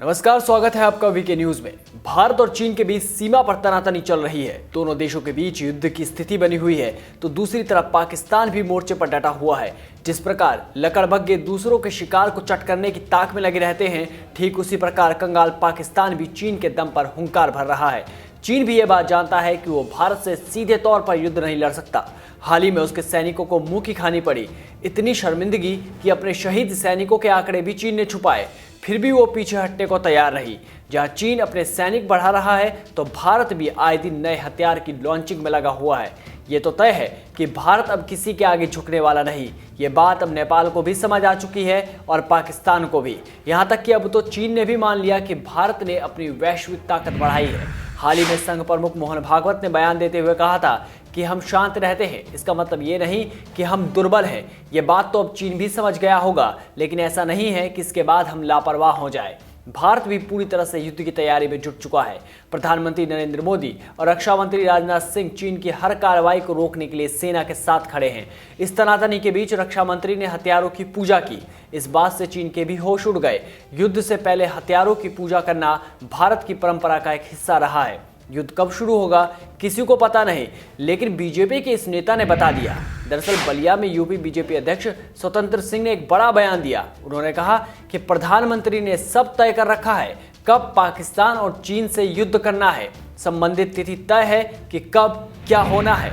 नमस्कार, स्वागत है आपका वीके न्यूज में। भारत और चीन के बीच सीमा पर तनातनी चल रही है। दोनों देशों के बीच युद्ध की स्थिति बनी हुई है, तो दूसरी तरफ पाकिस्तान भी मोर्चे पर डटा हुआ है। जिस प्रकार लकड़बग्गे दूसरों के शिकार को चट करने की ताक में लगे रहते हैं, ठीक उसी प्रकार कंगाल पाकिस्तान भी चीन के दम पर हुंकार भर रहा है। चीन भी ये बात जानता है कि वो भारत से सीधे तौर पर युद्ध नहीं लड़ सकता। हाल ही में उसके सैनिकों को मुंह की खानी पड़ी। इतनी शर्मिंदगी कि अपने शहीद सैनिकों के आंकड़े भी चीन ने छुपाए, फिर भी वो पीछे हटने को तैयार रही। जहां चीन अपने सैनिक बढ़ा रहा है, तो भारत भी आए दिन नए हथियार की लॉन्चिंग में लगा हुआ है। ये तो तय है कि भारत अब किसी के आगे झुकने वाला नहीं। ये बात अब नेपाल को भी समझ आ चुकी है और पाकिस्तान को भी। यहाँ तक कि अब तो चीन ने भी मान लिया कि भारत ने अपनी वैश्विक ताकत बढ़ाई है। हाल ही में संघ प्रमुख मोहन भागवत ने बयान देते हुए कहा था कि हम शांत रहते हैं, इसका मतलब ये नहीं कि हम दुर्बल हैं। ये बात तो अब चीन भी समझ गया होगा, लेकिन ऐसा नहीं है कि इसके बाद हम लापरवाह हो जाए। भारत भी पूरी तरह से युद्ध की तैयारी में जुट चुका है। प्रधानमंत्री नरेंद्र मोदी और रक्षा मंत्री राजनाथ सिंह चीन की हर कार्रवाई को रोकने के लिए सेना के साथ खड़े हैं। इस तनातनी के बीच रक्षा मंत्री ने हथियारों की पूजा की। इस बात से चीन के भी होश उड़ गए। युद्ध से पहले हथियारों की पूजा करना भारत की परंपरा का एक हिस्सा रहा है। युद्ध कब शुरू होगा किसी को पता नहीं, लेकिन बीजेपी के इस नेता ने बता दिया। दरअसल बलिया में यूपी बीजेपी अध्यक्ष स्वतंत्र सिंह ने एक बड़ा बयान दिया। उन्होंने कहा कि प्रधानमंत्री ने सब तय कर रखा है, कब पाकिस्तान और चीन से युद्ध करना है। संबंधित तिथि तय है कि कब क्या होना है।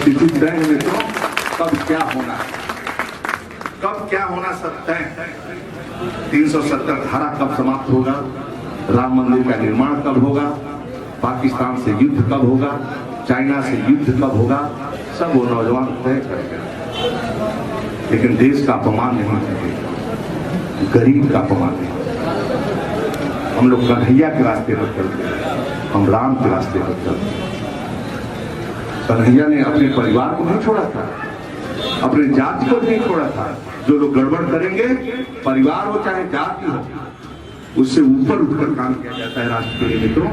तिथि तय है मित्रों, कब क्या होना है, कब क्या होना सब तय है। 370 धारा कब समाप्त होगा, राम मंदिर का निर्माण कब होगा, पाकिस्तान से युद्ध कब होगा, चाइना से युद्ध कब होगा, सब वो नौजवान तय करेंगे। लेकिन देश का अपमान नहीं करेंगे, गरीब का अपमान नहीं। हम लोग कन्हैया के रास्ते पर चलते हैं, हम राम के रास्ते पर चलते हैं। कन्हैया ने अपने परिवार को नहीं छोड़ा था, अपने जाति को नहीं छोड़ा था। जो लोग गड़बड़ करेंगे, परिवार हो चाहे जाति हो, उससे ऊपर उठकर काम किया जाता है राष्ट्र के लिए। मित्रों,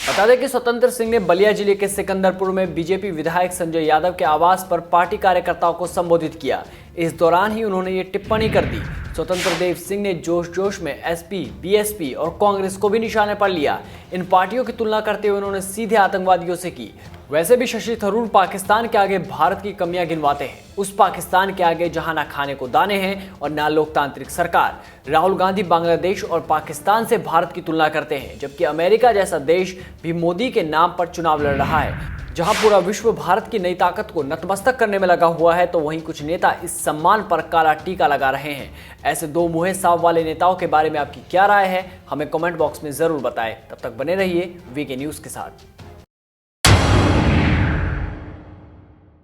बता दें कि स्वतंत्र सिंह ने बलिया जिले के सिकंदरपुर में बीजेपी विधायक संजय यादव के आवास पर पार्टी कार्यकर्ताओं को संबोधित किया। इस दौरान ही उन्होंने ये टिप्पणी कर दी। स्वतंत्र देव सिंह ने जोश जोश में एसपी, बीएसपी और कांग्रेस को भी निशाने पर लिया। इन पार्टियों की तुलना करते हुए उन्होंने सीधे आतंकवादियों से की। वैसे भी शशि थरूर पाकिस्तान के आगे भारत की कमियां गिनवाते हैं। उस पाकिस्तान के आगे जहां ना खाने को दाने हैं और ना लोकतांत्रिक सरकार। राहुल गांधी बांग्लादेश और पाकिस्तान से भारत की तुलना करते हैं, जबकि अमेरिका जैसा देश भी मोदी के नाम पर चुनाव लड़ रहा है। जहां पूरा विश्व भारत की नई ताकत को नतमस्तक करने में लगा हुआ है, तो वहीं कुछ नेता इस सम्मान पर काला टीका लगा रहे हैं। ऐसे दो मुंहे साफ वाले नेताओं के बारे में आपकी क्या राय है, हमें कमेंट बॉक्स में जरूर बताएं। तब तक बने रहिए वीके न्यूज के साथ।